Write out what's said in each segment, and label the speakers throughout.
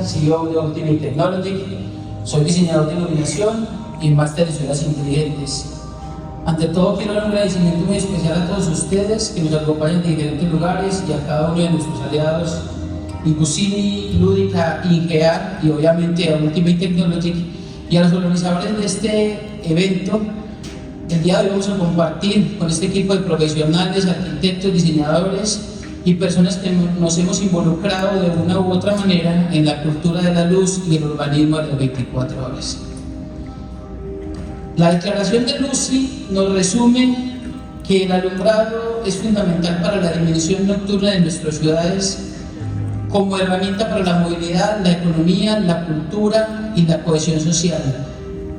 Speaker 1: CEO de Ultimate Technology. Soy diseñador de iluminación y máster en ciudades inteligentes. Ante todo, quiero dar un agradecimiento muy especial a todos ustedes que nos acompañan de diferentes lugares y a cada uno de nuestros aliados, Incusini, Lúdica, Ingear y obviamente a Ultimate Technology, y a los organizadores de este evento. El día de hoy vamos a compartir con este equipo de profesionales, arquitectos, diseñadores y personas que nos hemos involucrado de una u otra manera en la cultura de la luz y el urbanismo de las 24 horas. La declaración de LUCI nos resume que el alumbrado es fundamental para la dimensión nocturna de nuestras ciudades como herramienta para la movilidad, la economía, la cultura y la cohesión social.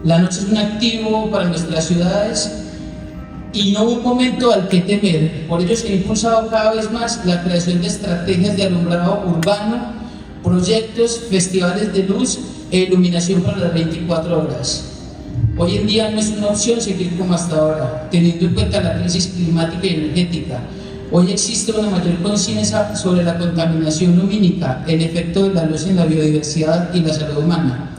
Speaker 1: La noche es un activo para nuestras ciudades y no un momento al que temer. Por ello se ha impulsado cada vez más la creación de estrategias de alumbrado urbano, proyectos, festivales de luz e iluminación para las 24 horas. Hoy en día no es una opción seguir como hasta ahora, teniendo en cuenta la crisis climática y energética. Hoy existe una mayor conciencia sobre la contaminación lumínica, el efecto de la luz en la biodiversidad y la salud humana.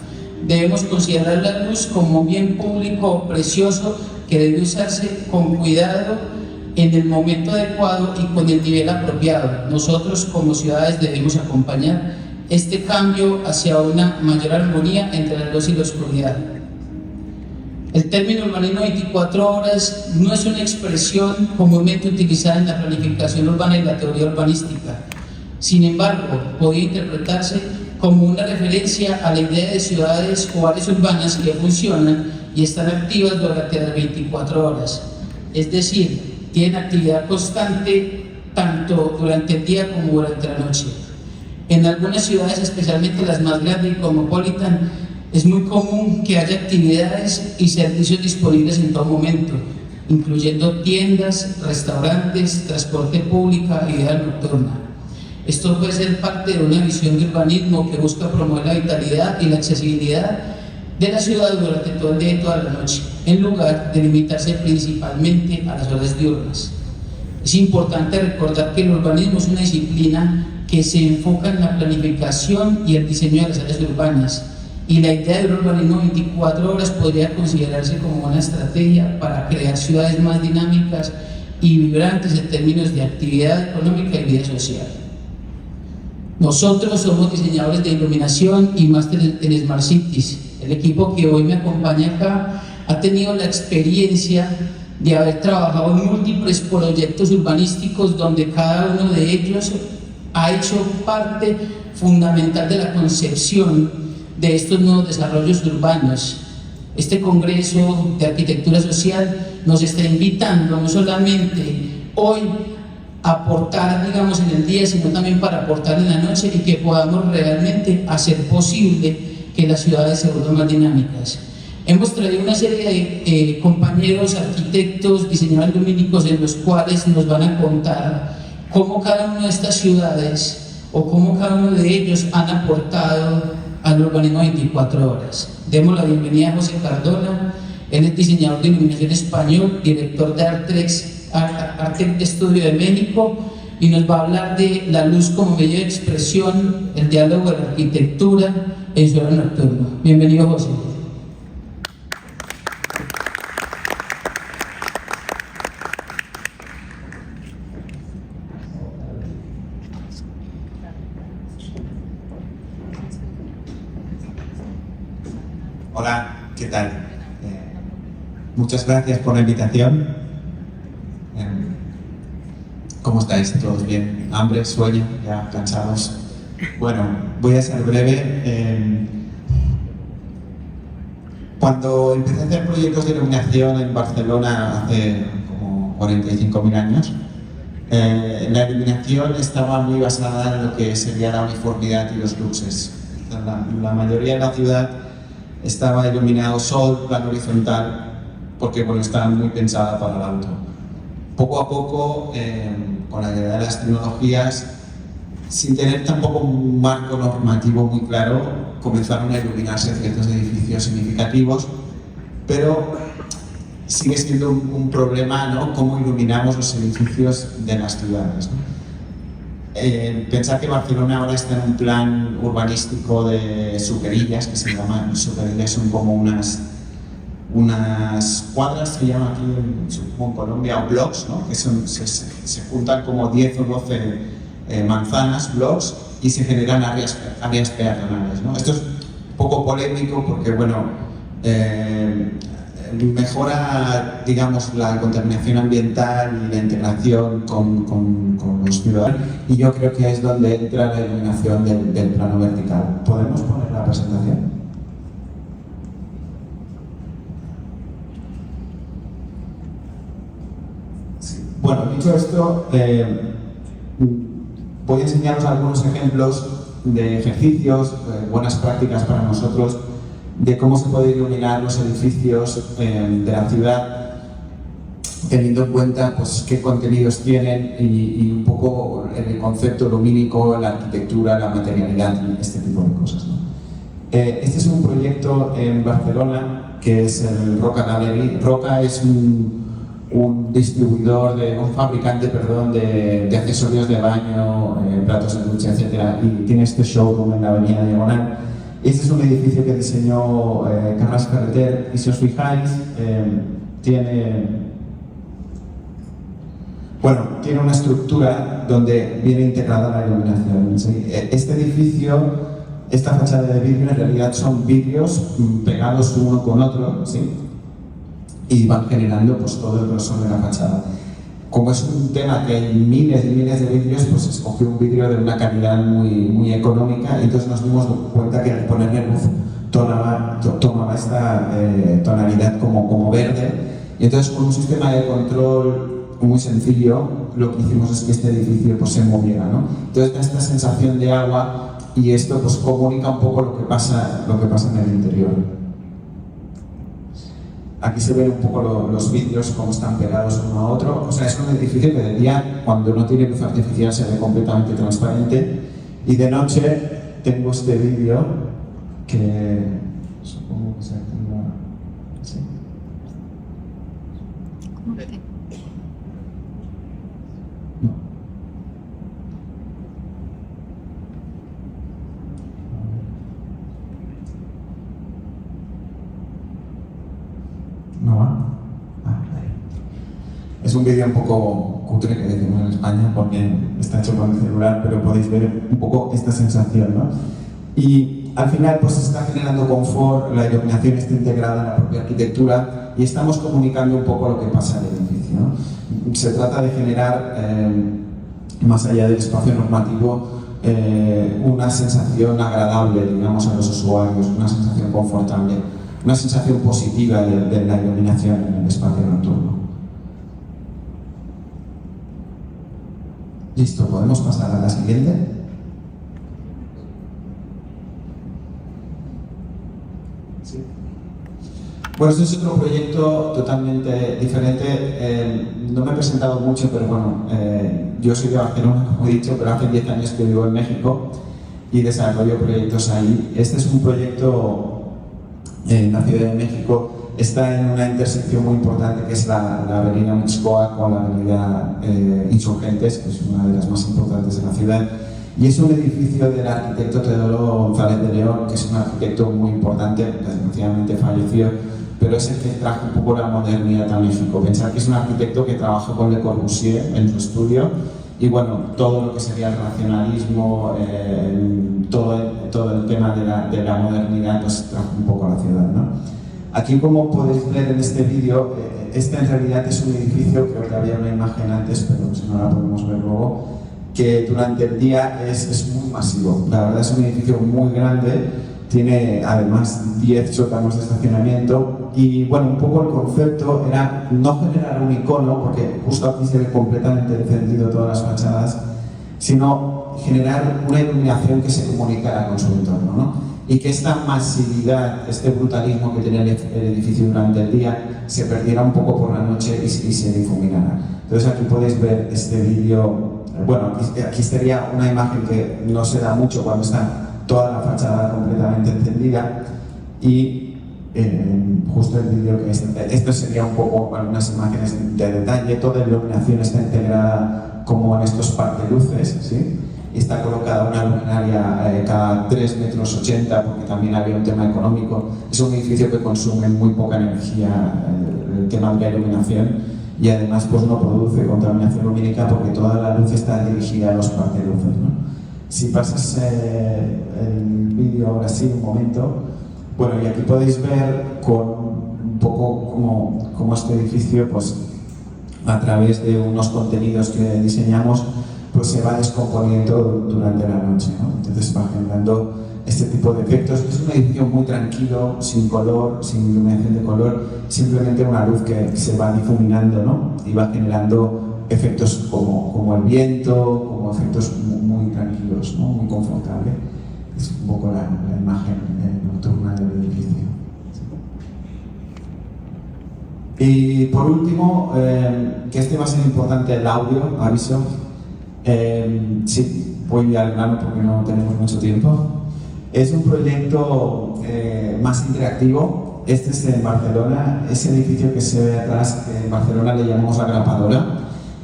Speaker 1: Debemos considerar la luz como un bien público precioso que debe usarse con cuidado en el momento adecuado y con el nivel apropiado. Nosotros como ciudades debemos acompañar este cambio hacia una mayor armonía entre la luz y la oscuridad. El término urbanismo 24 horas no es una expresión comúnmente utilizada en la planificación urbana y la teoría urbanística. Sin embargo, podría interpretarse como una referencia a la idea de ciudades o áreas urbanas que funcionan y están activas durante las 24 horas. Es decir, tienen actividad constante tanto durante el día como durante la noche. En algunas ciudades, especialmente las más grandes y cosmopolitan, es muy común que haya actividades y servicios disponibles en todo momento, incluyendo tiendas, restaurantes, transporte público y vida nocturna. Esto puede ser parte de una visión de urbanismo que busca promover la vitalidad y la accesibilidad de la ciudad durante todo el día y toda la noche, en lugar de limitarse principalmente a las horas diurnas. Es importante recordar que el urbanismo es una disciplina que se enfoca en la planificación y el diseño de las áreas urbanas, y la idea del urbanismo 24 horas podría considerarse como una estrategia para crear ciudades más dinámicas y vibrantes en términos de actividad económica y vida social. Nosotros somos diseñadores de iluminación y máster en Smart Cities. El equipo que hoy me acompaña acá ha tenido la experiencia de haber trabajado en múltiples proyectos urbanísticos donde cada uno de ellos ha hecho parte fundamental de la concepción de estos nuevos desarrollos urbanos. Este Congreso de Arquitectura Social nos está invitando no solamente hoy a aportar, digamos, en el día, sino también para aportar en la noche y que podamos realmente hacer posible que las ciudades se vuelvan más dinámicas. Hemos traído una serie de compañeros arquitectos, diseñadores lumínicos, en los cuales nos van a contar cómo cada una de estas ciudades o cómo cada uno de ellos han aportado al urbanismo 24 horas. Demos la bienvenida a José Cardona. Él es diseñador de iluminación español, director de Artex Studio de México, y nos va a hablar de la luz como medio de expresión, el diálogo de la arquitectura en su horario nocturno. Bienvenido, José.
Speaker 2: Hola, ¿qué tal? Muchas gracias por la invitación. ¿Cómo estáis? ¿Todos bien? ¿Hambre? ¿Sueño? ¿Ya cansados? Bueno, voy a ser breve. Cuando empecé a hacer proyectos de iluminación en Barcelona hace como 45.000 años, la iluminación estaba muy basada en lo que sería la uniformidad y los luxes. La mayoría de la ciudad estaba iluminado sol, plano horizontal, porque bueno, estaba muy pensada para el auto. Poco a poco, con la llegada de las tecnologías, sin tener tampoco un marco normativo muy claro, comenzaron a iluminarse ciertos edificios significativos, pero sigue siendo un problema, ¿no?, cómo iluminamos los edificios de las ciudades, ¿no? Pensar que Barcelona ahora está en un plan urbanístico de suquerillas, que se llaman suquerillas, son como unas cuadras, se llama aquí en Colombia, o blocks, ¿no? Que se juntan como 10 o 12 manzanas, blocks, y se generan áreas peatonales, ¿no? Esto es un poco polémico porque, bueno, mejora, digamos, la contaminación ambiental y la integración con los ciudadanos, y yo creo que es donde entra la iluminación del plano vertical. ¿Podemos poner la presentación? Sí. Bueno, dicho esto, voy a enseñaros algunos ejemplos de ejercicios, buenas prácticas para nosotros, de cómo se pueden iluminar los edificios de la ciudad, teniendo en cuenta pues, qué contenidos tienen y un poco el concepto lumínico, la arquitectura, la materialidad y este tipo de cosas, ¿no? Este es un proyecto en Barcelona que es el Roca Gallery. Roca es un distribuidor, un fabricante, perdón, de accesorios de baño, platos de ducha, etc. Y tiene este showroom en la avenida Diagonal. Este es un edificio que diseñó Carles Ferreter, y si os fijáis, tiene una estructura donde viene integrada la iluminación, ¿sí? Este edificio, esta fachada de vidrio, en realidad son vidrios pegados uno con otro, ¿sí? Y van generando pues, todo el grosor de la fachada. Como es un tema que hay miles y miles de vidrios, pues se escogió un vidrio de una calidad muy económica, y entonces nos dimos cuenta que al ponerle luz tomaba esta tonalidad como verde, y entonces con un sistema de control muy sencillo lo que hicimos es que este edificio pues, se moviera, ¿no? Entonces da esta sensación de agua, y esto pues, comunica un poco lo que pasa en el interior. Aquí se ven un poco los vidrios como están pegados uno a otro. O sea, es un edificio que de día, cuando no tiene luz artificial, se ve completamente transparente, y de noche tengo este vídeo que supongo que se activa. ¿Sí? No. ¿No va? Ahí. Es un vídeo un poco cutre, que decimos en España, porque está hecho con el celular, pero podéis ver un poco esta sensación, ¿no? Y al final pues se está generando confort, la iluminación está integrada en la propia arquitectura, y estamos comunicando un poco lo que pasa en el edificio, ¿no? Se trata de generar, más allá del espacio normativo, una sensación agradable, digamos, a los usuarios, una sensación confortable, una sensación positiva de la iluminación en el espacio nocturno. Listo, ¿podemos pasar a la siguiente? Sí. Bueno, este es otro proyecto totalmente diferente. No me he presentado mucho, pero bueno, yo soy de Barcelona, como he dicho, pero hace 10 años que vivo en México y desarrollo proyectos ahí. Este es un proyecto en la Ciudad de México. Está en una intersección muy importante, que es la avenida Mixcoac con la avenida Insurgentes, que es una de las más importantes de la ciudad. Y es un edificio del arquitecto Teodoro González de León, que es un arquitecto muy importante, desgraciadamente falleció, pero es el que trajo un poco la modernidad a México. Pensar que es un arquitecto que trabajó con Le Corbusier en su estudio, y bueno, todo lo que sería el racionalismo, todo el tema de la modernidad, pues trajo un poco a la ciudad, ¿no? Aquí, como podéis ver en este vídeo, este en realidad es un edificio, creo que había una imagen antes, pero si no la podemos ver luego, que durante el día es muy masivo. La verdad es un edificio muy grande, tiene además 10 sótanos de estacionamiento, y bueno, un poco el concepto era no generar un icono, porque justo aquí se ve completamente encendido todas las fachadas, sino generar una iluminación que se comunicara con su entorno, ¿no? Y que esta masividad, este brutalismo que tenía el edificio durante el día, se perdiera un poco por la noche y se difuminara. Entonces aquí podéis ver este vídeo. Bueno, aquí sería una imagen que no se da mucho cuando está toda la fachada completamente encendida, y justo el vídeo que esto sería un poco algunas imágenes de detalle. Toda la iluminación está integrada como en estos parteluces, ¿sí? está colocada una luminaria cada 3,80 metros, porque también había un tema económico. Es un edificio que consume muy poca energía, el tema de la iluminación, y además pues no produce contaminación lumínica porque toda la luz está dirigida a los parteluces, ¿no? Si pasas el vídeo ahora sí, un momento, bueno, y aquí podéis ver con un poco cómo este edificio, pues a través de unos contenidos que diseñamos, pues se va descomponiendo durante la noche, ¿no? Entonces va generando este tipo de efectos. Es un edificio muy tranquilo, sin color, sin iluminación de color, simplemente una luz que se va difuminando, ¿no? Y va generando efectos como el viento, como efectos muy tranquilos, ¿no? Muy confortable. Es un poco la imagen nocturna del edificio. Y por último, que este va a ser importante, el audio, aviso. Sí, voy al grano porque no tenemos mucho tiempo. Es un proyecto más interactivo. Este es en Barcelona, ese edificio que se ve atrás, que en Barcelona le llamamos La Grapadora.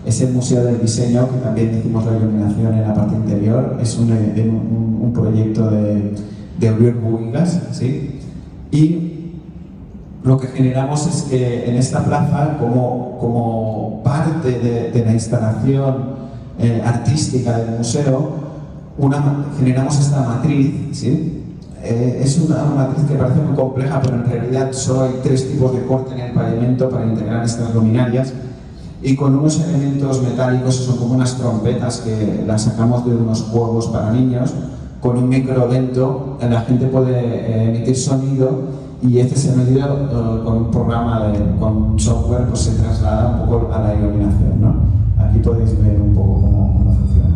Speaker 2: Es el Museo del Diseño, que también hicimos la iluminación en la parte interior. Es un proyecto de Oriol Buigas, ¿sí? Y lo que generamos es que en esta plaza, como parte de la instalación artística del museo, generamos esta matriz, ¿sí? Es una matriz que parece muy compleja, pero en realidad solo hay 3 tipos de corte en el pavimento para integrar estas luminarias, y con unos elementos metálicos, son como unas trompetas que las sacamos de unos juegos para niños, con un microvento la gente puede emitir sonido, y este sonido con un programa, con software, pues se traslada un poco a la iluminación, ¿no? Aquí podéis ver un poco cómo funciona.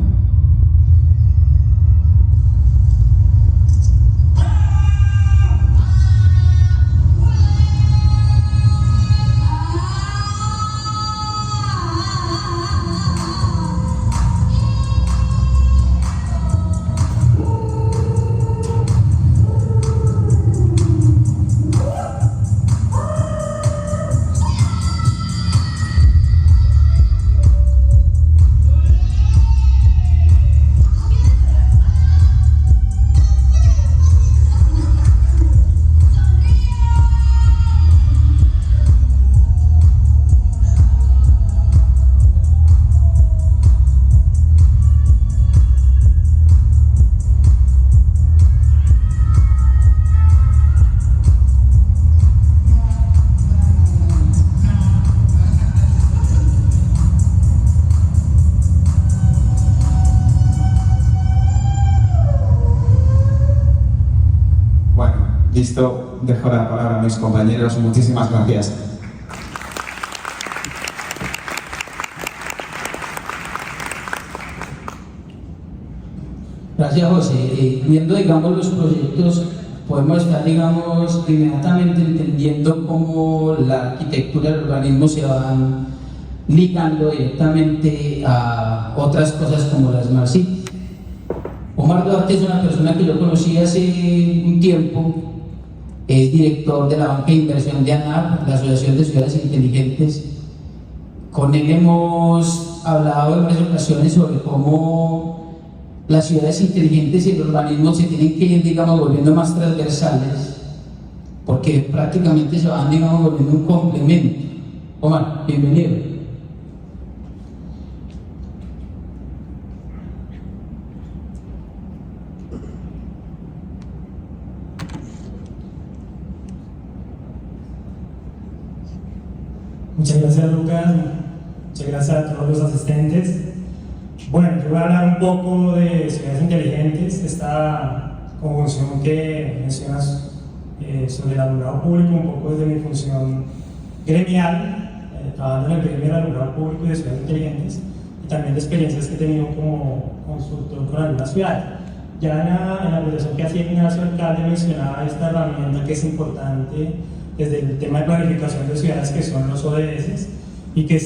Speaker 2: Listo, dejo la palabra a mis compañeros. Muchísimas gracias.
Speaker 1: Gracias, José. Viendo, digamos, los proyectos, podemos estar, digamos, inmediatamente entendiendo cómo la arquitectura del urbanismo se van ligando directamente a otras cosas como las Smart Cities. Omar Duarte es una persona que yo conocí hace un tiempo. Es director de la banca de inversión de ANAP, la Asociación de Ciudades Inteligentes. Con él hemos hablado en varias ocasiones sobre cómo las ciudades inteligentes y el urbanismo se tienen que ir, digamos, volviendo más transversales, porque prácticamente se van, digamos, volviendo un complemento. Omar, bienvenido.
Speaker 3: Muchas gracias, Lucas. Muchas gracias a todos los asistentes. Bueno, yo voy a hablar un poco de ciudades inteligentes, esta conjunción que mencionas sobre el alumbrado público, un poco desde mi función gremial, trabajando en el gremio del alumbrado público y de ciudades inteligentes, y también de experiencias que he tenido como consultor con algunas ciudades. Ya en la presentación que hacía Ignacio Alcalde mencionaba esta herramienta que es importante desde el tema de planificación de ciudades, que son los ODS, y que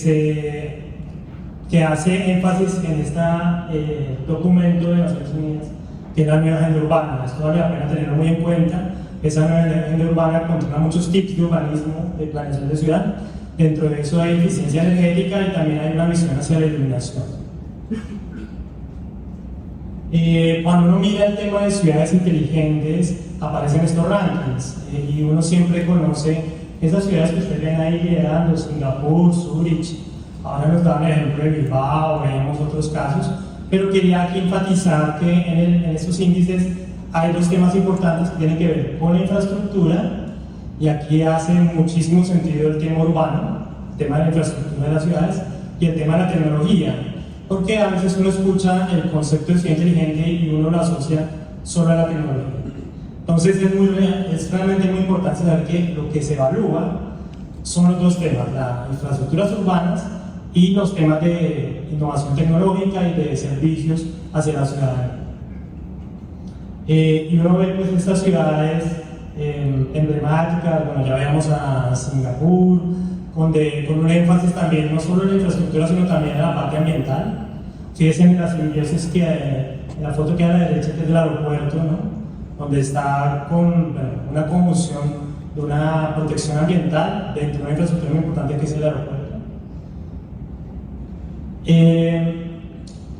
Speaker 3: hace énfasis en este documento de Naciones Unidas, que es la nueva agenda urbana. Esto vale la pena tenerlo muy en cuenta. Esa nueva agenda urbana contiene muchos tips de urbanismo, de planeación de ciudad. Dentro de eso hay eficiencia energética y también hay una visión hacia la iluminación. Cuando uno mira el tema de ciudades inteligentes, aparecen estos rankings y uno siempre conoce esas ciudades que ustedes ven ahí liderando, Singapur, Zurich, ahora nos dan el ejemplo de Bilbao, veíamos otros casos, pero quería aquí enfatizar que en estos índices hay dos temas importantes que tienen que ver con la infraestructura, y aquí hace muchísimo sentido el tema urbano, el tema de la infraestructura de las ciudades y el tema de la tecnología, porque a veces uno escucha el concepto de ciudad inteligente y uno lo asocia solo a la tecnología. Entonces es realmente muy importante saber que lo que se evalúa son los dos temas, las infraestructuras urbanas y los temas de innovación tecnológica y de servicios hacia la ciudadanía. Y uno ve pues estas ciudades emblemáticas, bueno, ya veamos a Singapur, con un énfasis también no solo en la infraestructura sino también en la parte ambiental. Fíjense en las imágenes que en la foto que hay a la derecha, que es el aeropuerto, ¿no? Donde está con una conjunción de una protección ambiental dentro de una infraestructura muy importante que es el aeropuerto.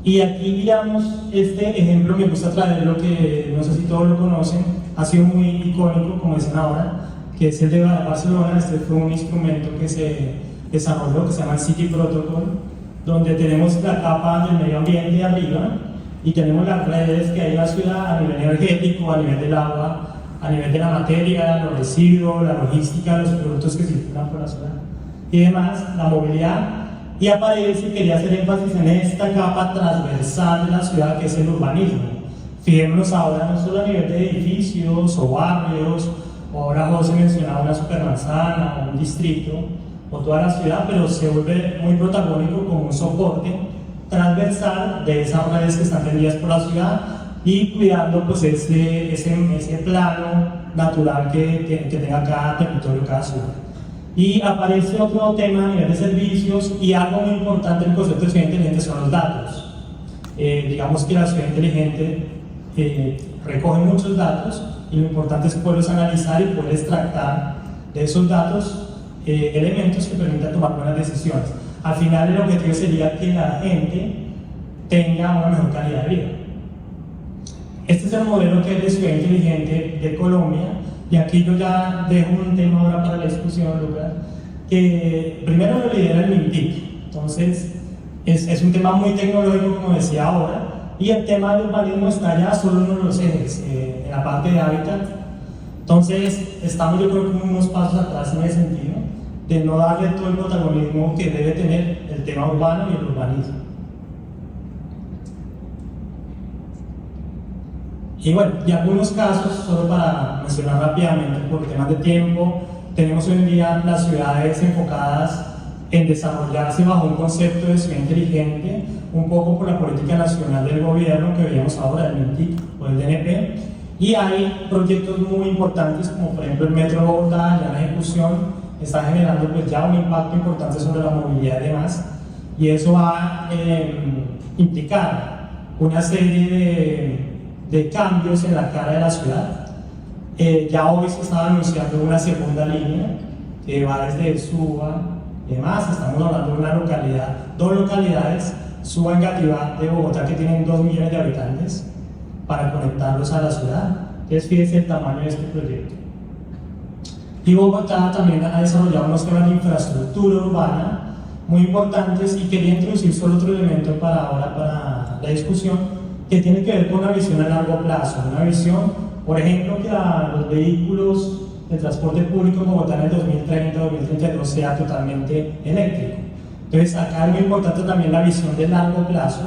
Speaker 3: Y aquí, digamos, este ejemplo me gusta traerlo, que no sé si todos lo conocen, ha sido muy icónico, como dicen ahora, que es el de Barcelona. Este fue un instrumento que se desarrolló, que se llama City Protocol, donde tenemos la capa del medio ambiente arriba y tenemos las redes que hay en la ciudad a nivel energético, a nivel del agua, a nivel de la materia, los residuos, la logística, los productos que circulan por la ciudad y demás, la movilidad. Y aparece, y quería hacer énfasis en esta capa transversal de la ciudad que es el urbanismo. Fijémonos ahora no solo a nivel de edificios o barrios, o ahora José mencionaba una supermanzana o un distrito o toda la ciudad, pero se vuelve muy protagónico como un soporte transversal de esas redes que están tendidas por la ciudad y cuidando pues ese plano natural que tenga cada territorio, cada ciudad. Y aparece otro tema a nivel de servicios, y algo muy importante en el concepto de ciudad inteligente son los datos. Digamos que la ciudad inteligente recoge muchos datos y lo importante es poderlos analizar y poder extractar de esos datos elementos que permitan tomar buenas decisiones. Al final el objetivo sería que la gente tenga una mejor calidad de vida. Este es el modelo que es de ciudad inteligente de Colombia, y aquí yo ya dejo un tema ahora para la discusión, Lucas, que primero lo lidera el MINTIC. Entonces es un tema muy tecnológico, como decía ahora, y el tema del urbanismo está ya solo en uno de los ejes, en la parte de hábitat. Entonces estamos, yo creo, como unos pasos atrás en ese sentido, de no darle todo el protagonismo que debe tener el tema urbano y el urbanismo. Y bueno, y algunos casos, solo para mencionar rápidamente por temas de tiempo, tenemos hoy en día las ciudades enfocadas en desarrollarse bajo un concepto de ciudad inteligente, un poco por la política nacional del gobierno que veíamos ahora, del MINTIC o del DNP, y hay proyectos muy importantes como por ejemplo el Metro de Bogotá, ya en ejecución, está generando pues ya un impacto importante sobre la movilidad y demás, y eso va a implicar una serie de cambios en la cara de la ciudad. Ya hoy se estaba anunciando una segunda línea que va desde Suba y demás. Estamos hablando de una localidad, dos localidades, Suba y Engativá de Bogotá, que tienen 2 millones de habitantes, para conectarlos a la ciudad. Entonces fíjense el tamaño de este proyecto. Y Bogotá también ha desarrollado unos temas de infraestructura urbana muy importantes, y quería introducir solo otro elemento para ahora, para la discusión, que tiene que ver con una visión a largo plazo, una visión, por ejemplo, que los vehículos de transporte público en Bogotá en el 2030-2032 sea totalmente eléctrico. Entonces acá es muy importante también la visión de largo plazo,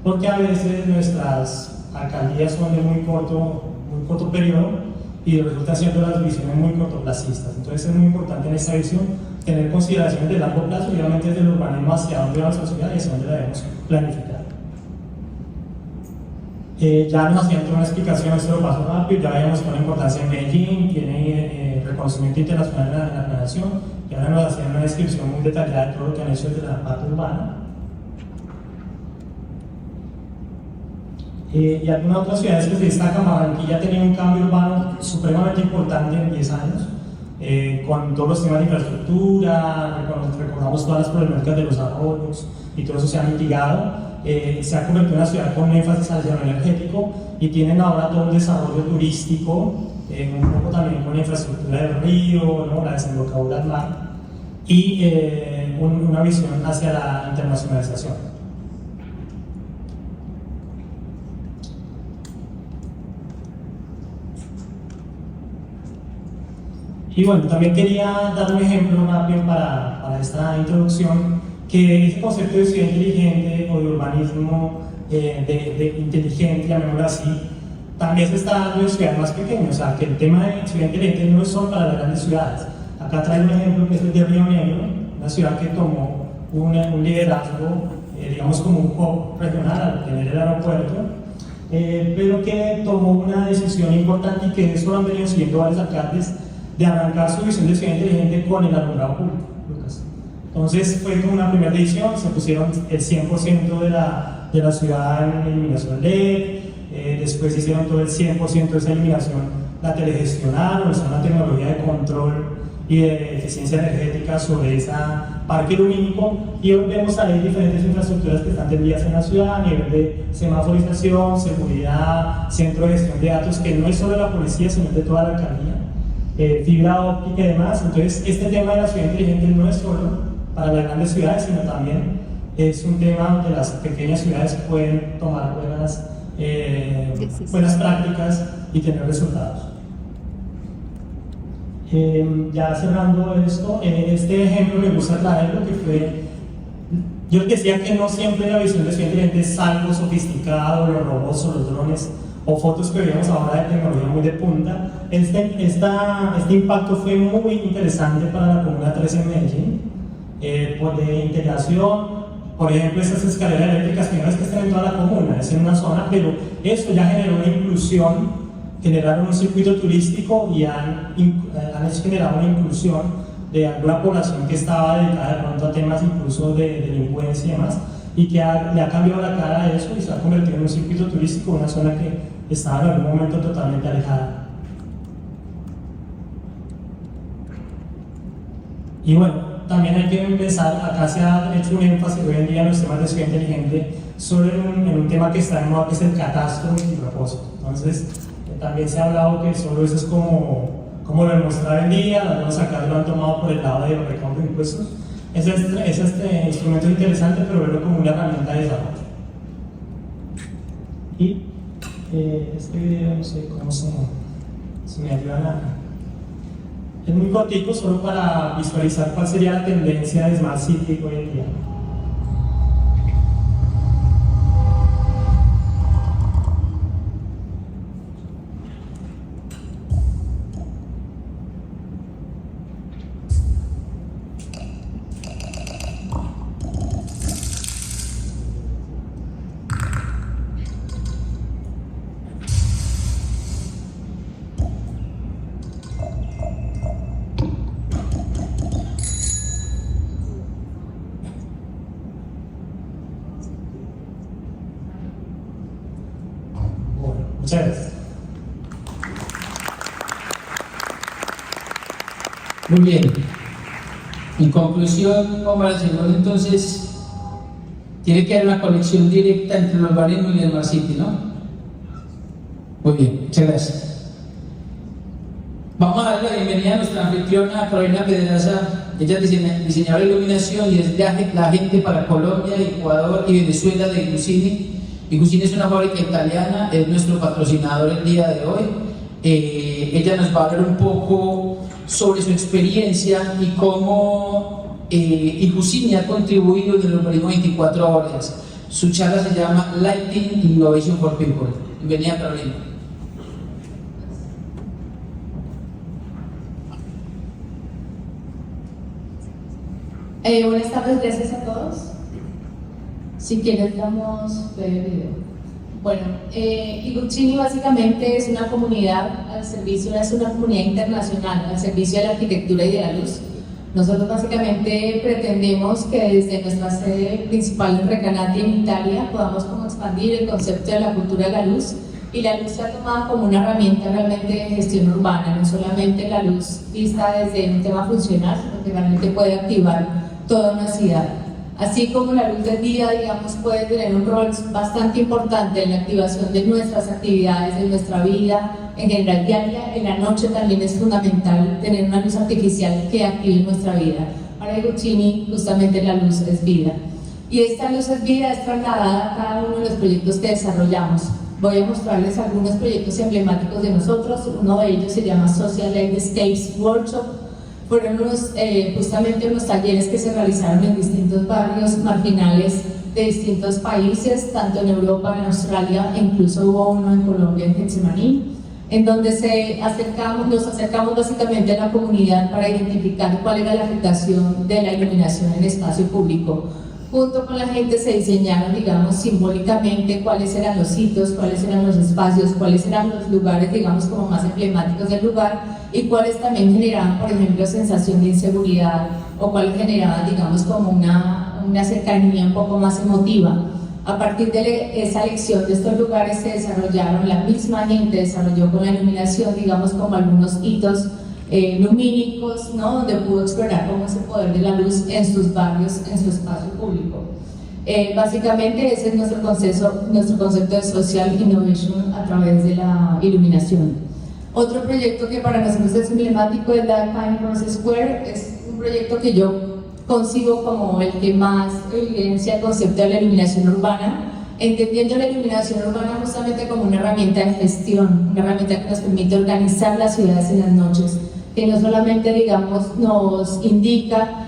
Speaker 3: porque a veces nuestras alcaldías son de muy corto periodo y resultan siendo las visiones muy cortoplacistas. Entonces es muy importante en esta visión tener consideraciones de largo plazo, y obviamente desde el urbanismo hacia dónde va la sociedad y hacia dónde la debemos planificar. Ya nos hacían toda una explicación, esto lo paso rápido, ya veíamos con la importancia en Medellín, tiene reconocimiento internacional en la planeación, y ahora nos hacían una descripción muy detallada de todo lo que han hecho desde la parte urbana. Y algunas otras ciudades que se destacan, Barranquilla ha tenido un cambio urbano supremamente importante en 10 años, con todos los temas de infraestructura, recordamos todas las problemáticas de los arroyos, y todo eso se ha mitigado. se ha convertido en una ciudad con énfasis al llano energético y tienen ahora todo un desarrollo turístico, un poco también con infraestructura del río, ¿no? La desembocadura al mar y una visión hacia la internacionalización. Y bueno, también quería dar un ejemplo rápido para esta introducción, que ese concepto de ciudad inteligente o de urbanismo de inteligente, llamémoslo así, también se está dando en ciudades más pequeñas. O sea, que el tema de ciudad inteligente no es solo para las grandes ciudades. Acá traigo un ejemplo que es el de Río Negro, una ciudad que tomó un liderazgo, digamos como un hub regional al tener el aeropuerto, pero que tomó una decisión importante y que eso lo han venido siguiendo varios alcaldes, de arrancar su visión de ciudad inteligente con el alumbrado público, Lucas. Entonces fue como una primera decisión, se pusieron el 100% de la ciudad en iluminación LED, después hicieron todo el 100% de esa iluminación, la telegestionaron, usaron una tecnología de control y de eficiencia energética sobre ese parque lumínico, y hoy vemos ahí diferentes infraestructuras que están tendidas en la ciudad a nivel de semaforización, seguridad, centro de gestión de datos, que no es solo de la policía, sino de toda la alcaldía. Fibra óptica y demás. Entonces este tema de la ciudad inteligente no es solo para las grandes ciudades, sino también es un tema donde las pequeñas ciudades pueden tomar buenas prácticas y tener resultados. Ya cerrando esto, este ejemplo me gusta traerlo, que fue, yo decía que no siempre la visión de ciudad inteligente es algo sofisticado, los robots o los drones o fotos que veíamos ahora de tecnología muy de punta. Este impacto fue muy interesante para la Comuna 3 en Medellín, de integración. Por ejemplo, esas escaleras eléctricas que no es que estén en toda la comuna, es en una zona, pero eso ya generó una inclusión, generaron un circuito turístico y han generado una inclusión de alguna población que estaba dedicada de pronto a temas incluso de delincuencia y demás, y que le ha cambiado la cara a eso y se ha convertido en un circuito turístico, una zona que estaba en algún momento totalmente alejada. Y bueno, también hay que empezar, acá se ha hecho un énfasis hoy en día en los temas de ciudad inteligente, solo en un tema que está en moda, que es el catastro multipropósito. Entonces, también se ha hablado que solo eso es como lo demostraba en día, algunos acá lo han tomado por el lado de recaudo de impuestos. Ese instrumento es interesante, pero verlo como una herramienta de desarrollo. Y este video, no sé cómo se me ayudan a... Es muy cortico, solo para visualizar cuál sería la tendencia de Smart City hoy en día. Muchas gracias.
Speaker 1: Muy bien. En conclusión, Omar, señor, entonces tiene que haber una conexión directa entre el urbanismo y el Smart City, ¿no? Muy bien, muchas gracias. Vamos a darle la bienvenida a nuestra anfitriona Carolina Pedraza. Ella es diseñadora de iluminación y es la agente para Colombia, Ecuador y Venezuela de Igucini. Igucini es una fábrica italiana, es nuestro patrocinador el día de hoy. Ella nos va a hablar un poco sobre su experiencia y cómo Igucini ha contribuido en el urbanismo 24 horas. Su charla se llama Lighting Innovation for People. Bienvenida, Carolina.
Speaker 4: Buenas tardes, gracias a todos. Si quieres damos play al video. Bueno, Igucini básicamente es una comunidad al servicio, es una comunidad internacional al servicio de la arquitectura y de la luz. Nosotros básicamente pretendemos que desde nuestra sede principal en Recanati, en Italia, podamos como expandir el concepto de la cultura de la luz, y la luz se ha tomado como una herramienta realmente de gestión urbana, no solamente la luz vista desde un tema funcional, sino que realmente puede activar toda una ciudad. Así como la luz del día, digamos, puede tener un rol bastante importante en la activación de nuestras actividades, de nuestra vida en general diaria, en la noche también es fundamental tener una luz artificial que active nuestra vida. Para Iguzzini, justamente la luz es vida. Y esta luz es vida es trasladada a cada uno de los proyectos que desarrollamos. Voy a mostrarles algunos proyectos emblemáticos de nosotros. Uno de ellos se llama Social Landscapes Workshop. Fueron justamente unos talleres que se realizaron en distintos barrios marginales de distintos países, tanto en Europa, en Australia, e incluso hubo uno en Colombia, en Getsemaní, en donde nos acercamos básicamente a la comunidad para identificar cuál era la afectación de la iluminación en espacio público. Junto con la gente se diseñaron, digamos, simbólicamente cuáles eran los sitios, cuáles eran los espacios, cuáles eran los lugares, digamos, como más emblemáticos del lugar y cuáles también generaban, por ejemplo, sensación de inseguridad o cuáles generaban, digamos, como una cercanía un poco más emotiva. A partir de esa elección de estos lugares se desarrollaron, la misma gente desarrolló con la iluminación, digamos, como algunos hitos lumínicos, ¿no? Donde pudo explorar cómo ese poder de la luz en sus barrios, en su espacio público. Básicamente ese es nuestro concepto de social innovation a través de la iluminación. Otro proyecto que para nosotros es emblemático es la Pine Cross Square. Es un proyecto que yo concibo como el que más evidencia el concepto de la iluminación urbana, entendiendo la iluminación urbana justamente como una herramienta de gestión, una herramienta que nos permite organizar las ciudades en las noches, que no solamente, digamos, nos indica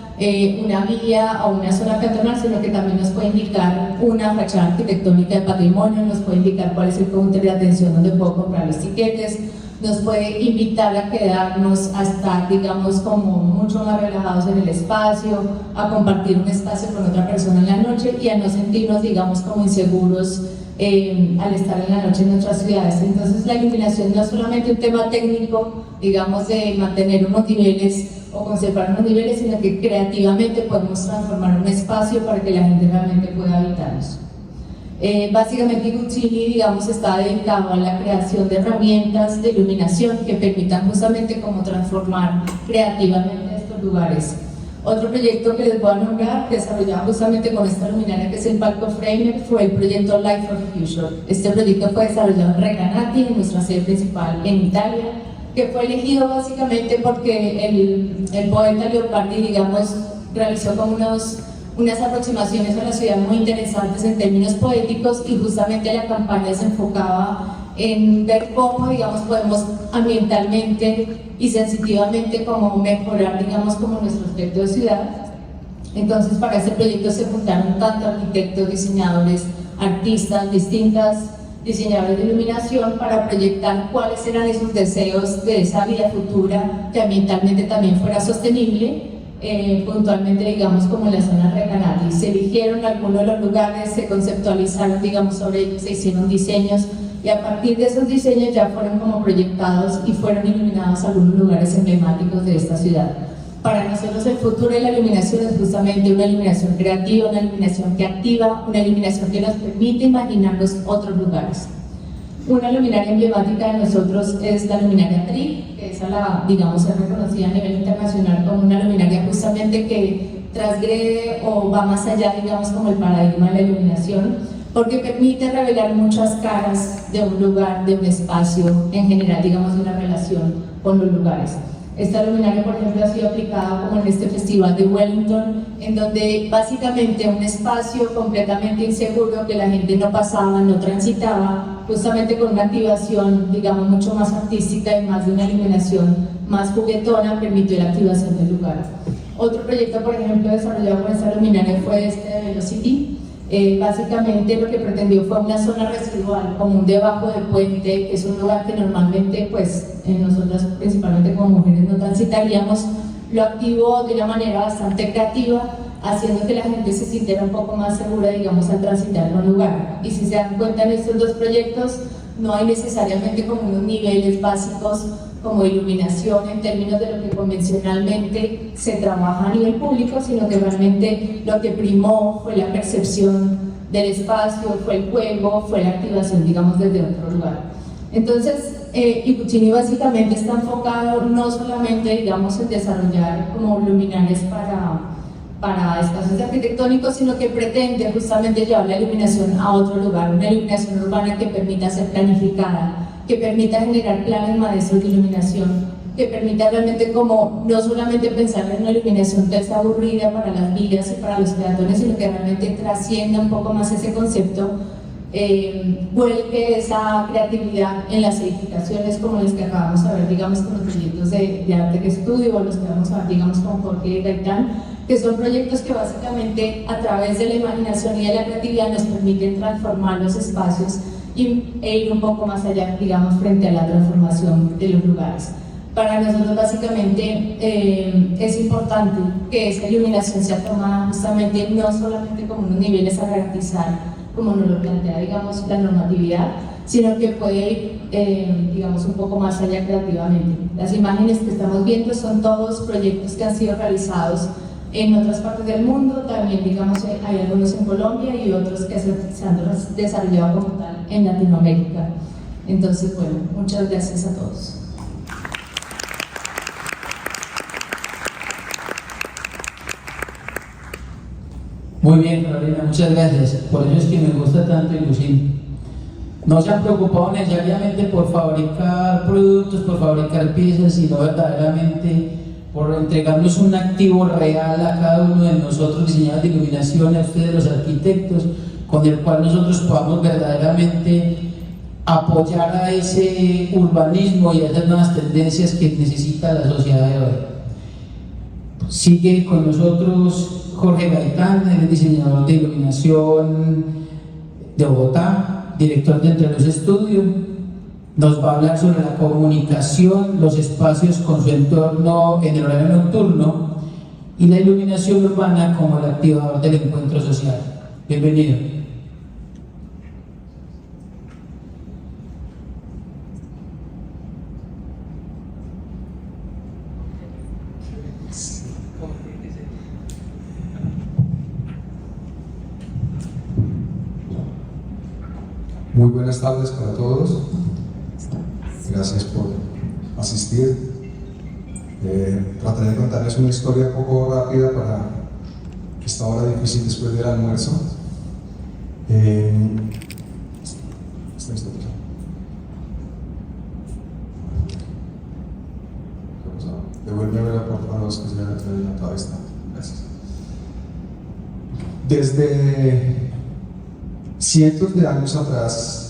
Speaker 4: una vía o una zona peatonal, sino que también nos puede indicar una fachada arquitectónica de patrimonio, nos puede indicar cuál es el counter de atención donde puedo comprar los tiquetes, nos puede invitar a quedarnos, a estar, digamos, como mucho más relajados en el espacio, a compartir un espacio con otra persona en la noche y a no sentirnos, digamos, como inseguros al estar en la noche en nuestras ciudades. Entonces la iluminación no es solamente un tema técnico, digamos, de mantener unos niveles o conservar unos niveles, sino que creativamente podemos transformar un espacio para que la gente realmente pueda habitarnos. Básicamente Iguzzini, digamos, está dedicado a la creación de herramientas de iluminación que permitan justamente como transformar creativamente estos lugares. Otro proyecto que les voy a nombrar, desarrollado justamente con esta luminaria que es el Palco Framer, fue el proyecto Light for Future. Este proyecto fue desarrollado en Recanati, en nuestra sede principal en Italia, que fue elegido básicamente porque el poeta Leopardi, digamos, realizó como unas aproximaciones a la ciudad muy interesantes en términos poéticos, y justamente la campaña se enfocaba en ver cómo, digamos, podemos ambientalmente y sensitivamente como mejorar, digamos, como nuestro aspecto de ciudad. Entonces, para este proyecto se juntaron tanto arquitectos, diseñadores, artistas, distintas diseñadores de iluminación para proyectar cuáles eran esos deseos de esa vida futura que ambientalmente también fuera sostenible. Puntualmente, digamos, como en la zona Recanati. Se eligieron algunos de los lugares, se conceptualizaron, digamos, sobre ellos, se hicieron diseños, y a partir de esos diseños ya fueron como proyectados y fueron iluminados algunos lugares emblemáticos de esta ciudad. Para nosotros el futuro de la iluminación es justamente una iluminación creativa, una iluminación que activa, una iluminación que nos permite imaginarnos otros lugares. Una luminaria emblemática de nosotros es la luminaria TRI, que esa digamos, es reconocida a nivel internacional como una luminaria justamente que transgrede o va más allá, digamos, como el paradigma de la iluminación, porque permite revelar muchas caras de un lugar, de un espacio, en general, digamos, de una relación con los lugares. Esta luminaria, por ejemplo, ha sido aplicada como en este festival de Wellington, en donde básicamente un espacio completamente inseguro que la gente no pasaba, no transitaba, justamente con una activación, digamos, mucho más artística y más de una iluminación más juguetona, permitió la activación del lugar. Otro proyecto, por ejemplo, desarrollado con esta luminaria fue este de Velocity. Básicamente lo que pretendió fue una zona residual, como un debajo de puente, que es un lugar que normalmente, pues, nosotras principalmente como mujeres no transitaríamos. Lo activó de una manera bastante creativa, haciendo que la gente se sintiera un poco más segura, digamos, al transitar en un lugar. Y si se dan cuenta en estos dos proyectos, no hay necesariamente como unos niveles básicos como iluminación en términos de lo que convencionalmente se trabaja a nivel público, sino que realmente lo que primó fue la percepción del espacio, fue el juego, fue la activación, digamos, desde otro lugar. Entonces, Iguzzini básicamente está enfocado no solamente, digamos, en desarrollar como luminarias para espacios arquitectónicos, sino que pretende justamente llevar la iluminación a otro lugar, una iluminación urbana que permita ser planificada, que permita generar planes maestros de iluminación, que permita realmente como no solamente pensar en una iluminación que es aburrida para las vías y para los peatones, sino que realmente trascienda un poco más ese concepto, vuelque esa creatividad en las edificaciones como las que acabamos de ver, digamos, con los proyectos de arte que estudio, o los que vamos a ver, digamos, con Jorge Gaitán, que son proyectos que básicamente a través de la imaginación y de la creatividad nos permiten transformar los espacios e ir un poco más allá, digamos, frente a la transformación de los lugares. Para nosotros básicamente es importante que esa iluminación sea tomada justamente no solamente como unos niveles a garantizar, como nos lo plantea, digamos, la normatividad, sino que puede ir, digamos, un poco más allá creativamente. Las imágenes que estamos viendo son todos proyectos que han sido realizados en otras partes del mundo, también, digamos, hay algunos en Colombia y otros que se han desarrollado como tal en Latinoamérica. Entonces, bueno, muchas gracias a todos.
Speaker 1: Muy bien, Carolina, muchas gracias. Por eso es que me gusta tanto Ilusin. No se han preocupado necesariamente por fabricar productos, por fabricar piezas, sino verdaderamente por entregarnos un activo real a cada uno de nosotros, diseñadores de iluminación, a ustedes los arquitectos, con el cual nosotros podamos verdaderamente apoyar a ese urbanismo y a esas nuevas tendencias que necesita la sociedad de hoy. Sigue con nosotros Jorge Gaitán, el diseñador de iluminación de Bogotá, director de Entre Luz Estudio. Nos va a hablar sobre la comunicación, los espacios con su entorno en el horario nocturno y la iluminación urbana como el activador del encuentro social. Bienvenido.
Speaker 5: Muy buenas tardes para todos. Gracias por asistir. Trataré de contarles una historia un poco rápida para esta hora difícil después del almuerzo. Devuélveme la por favor, que se me ha adelantado esta. Gracias. Desde cientos de años atrás,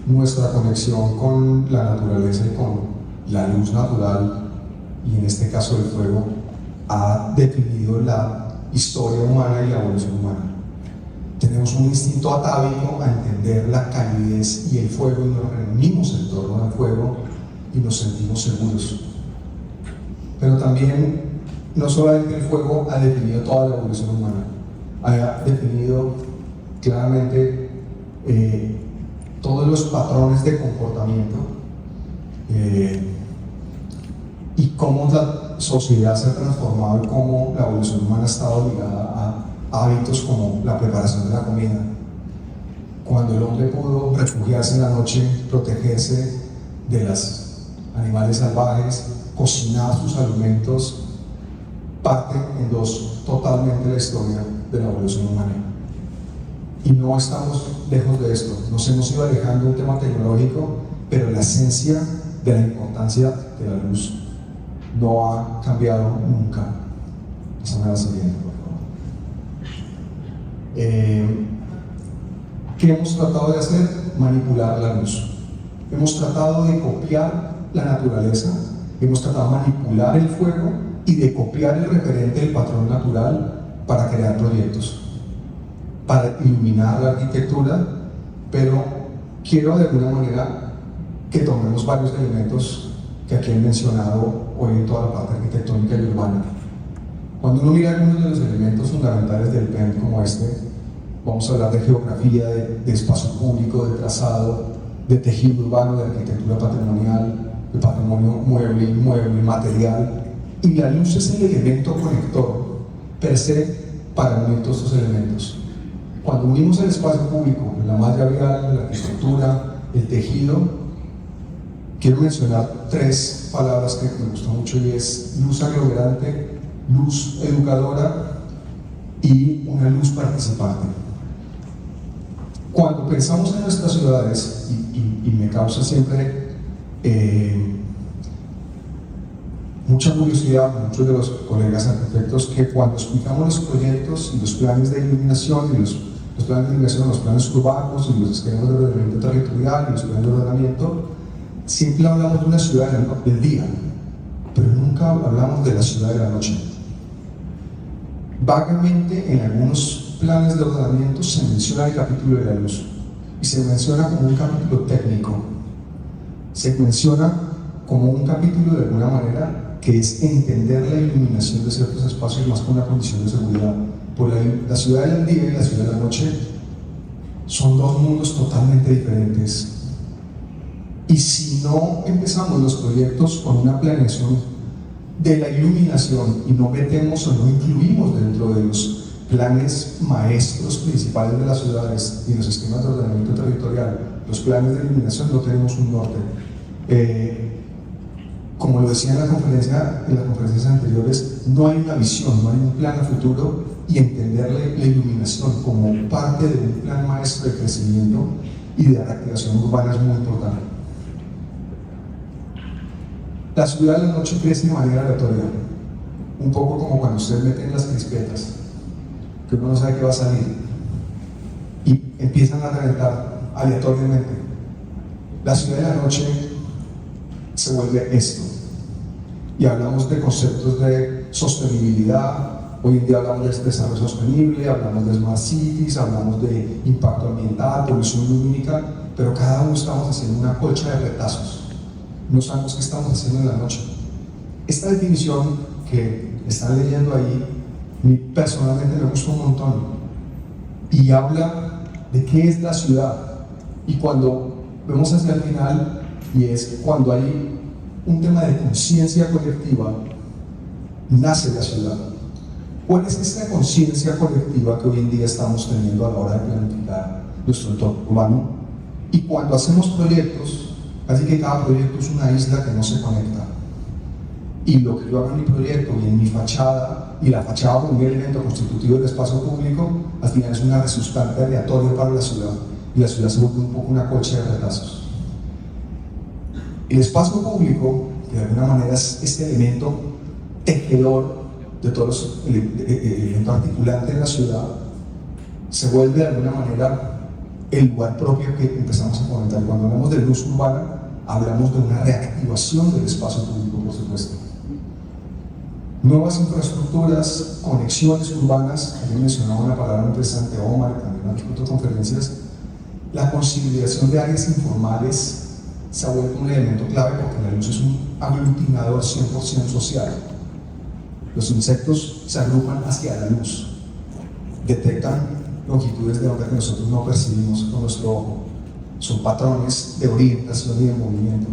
Speaker 5: nuestra conexión con la naturaleza y con la luz natural, y en este caso el fuego, ha definido la historia humana y la evolución humana. Tenemos un instinto atávico a entender la calidez y el fuego, y nos reunimos en torno al fuego y nos sentimos seguros. Pero también, no solamente el fuego ha definido toda la evolución humana, ha definido claramente todos los patrones de comportamiento y cómo la sociedad se ha transformado y cómo la evolución humana ha estado ligada a hábitos como la preparación de la comida. Cuando el hombre pudo refugiarse en la noche, protegerse de los animales salvajes, cocinar sus alimentos, parte en dos totalmente la historia de la evolución humana. Y no estamos lejos de esto, nos hemos ido alejando de un tema tecnológico, pero la esencia de la importancia de la luz no ha cambiado nunca. Pásame la siguiente, por favor. ¿Qué hemos tratado de hacer? Manipular la luz. Hemos tratado de copiar la naturaleza, hemos tratado de manipular el fuego y de copiar el referente del patrón natural para crear proyectos, para iluminar la arquitectura, pero quiero de alguna manera que tomemos varios elementos que aquí he mencionado hoy en toda la parte arquitectónica y urbana. Cuando uno mira algunos de los elementos fundamentales del PEM como este, vamos a hablar de geografía, de espacio público, de trazado, de tejido urbano, de arquitectura patrimonial, de patrimonio mueble, inmueble, material, y la luz es el elemento conector per se para unir todos estos elementos. Cuando unimos el espacio público, la malla vial, la arquitectura, el tejido, quiero mencionar tres palabras que me gustan mucho, y es luz aglomerante, luz educadora y una luz participante. Cuando pensamos en nuestras ciudades, y me causa siempre mucha curiosidad, muchos de los colegas arquitectos, que cuando explicamos los proyectos y los planes de iluminación y los planes de iluminación, los planes urbanos y los esquemas de ordenamiento territorial y los planes de ordenamiento, siempre hablamos de una ciudad del día, pero nunca hablamos de la ciudad de la noche. Vagamente en algunos planes de ordenamiento se menciona el capítulo de la luz y se menciona como un capítulo técnico, se menciona como un capítulo de alguna manera que es entender la iluminación de ciertos espacios más con una condición de seguridad. Por la ciudad del día y la ciudad de la noche son dos mundos totalmente diferentes, y si no empezamos los proyectos con una planeación de la iluminación y no metemos o no incluimos dentro de los planes maestros principales de las ciudades y los esquemas de ordenamiento territorial los planes de iluminación, no tenemos un norte. Como lo decía en las conferencias anteriores, no hay una visión, no hay un plan a futuro, y entender la iluminación como parte de un plan maestro de crecimiento y de reactivación urbana es muy importante. La ciudad de la noche crece de manera aleatoria, un poco como cuando usted mete en las crispetas, que uno no sabe qué va a salir, y empiezan a reventar aleatoriamente. La ciudad de la noche se vuelve esto, y hablamos de conceptos de sostenibilidad. Hoy en día hablamos de desarrollo sostenible, hablamos de smart cities, hablamos de impacto ambiental, polución lumínica, pero cada uno estamos haciendo una colcha de retazos. No sabemos qué estamos haciendo en la noche. Esta definición que están leyendo ahí, personalmente me gusta un montón, y habla de qué es la ciudad. Y cuando vemos hacia el final, y es cuando hay un tema de conciencia colectiva, nace la ciudad. ¿Cuál es esta conciencia colectiva que hoy en día estamos teniendo a la hora de planificar nuestro entorno urbano? Y cuando hacemos proyectos, casi que cada proyecto es una isla que no se conecta. Y lo que yo hago en mi proyecto y en mi fachada, y la fachada como un elemento constitutivo del espacio público, al final es una resultante aleatoria para la ciudad, y la ciudad se vuelve un poco una colcha de retazos. El espacio público, que de alguna manera es este elemento tejedor de todos los elementos articulantes de la ciudad, se vuelve de alguna manera el lugar propio que empezamos a comentar. Cuando hablamos de luz urbana, hablamos de una reactivación del espacio público, por supuesto. Nuevas infraestructuras, conexiones urbanas, también mencionaba una palabra interesante, Omar, también en otras conferencias. La consideración de áreas informales se ha vuelto un elemento clave porque la luz es un aglutinador 100% social. Los insectos se agrupan hacia la luz, detectan longitudes de onda que nosotros no percibimos con nuestro ojo, son patrones de orientación y de movimiento.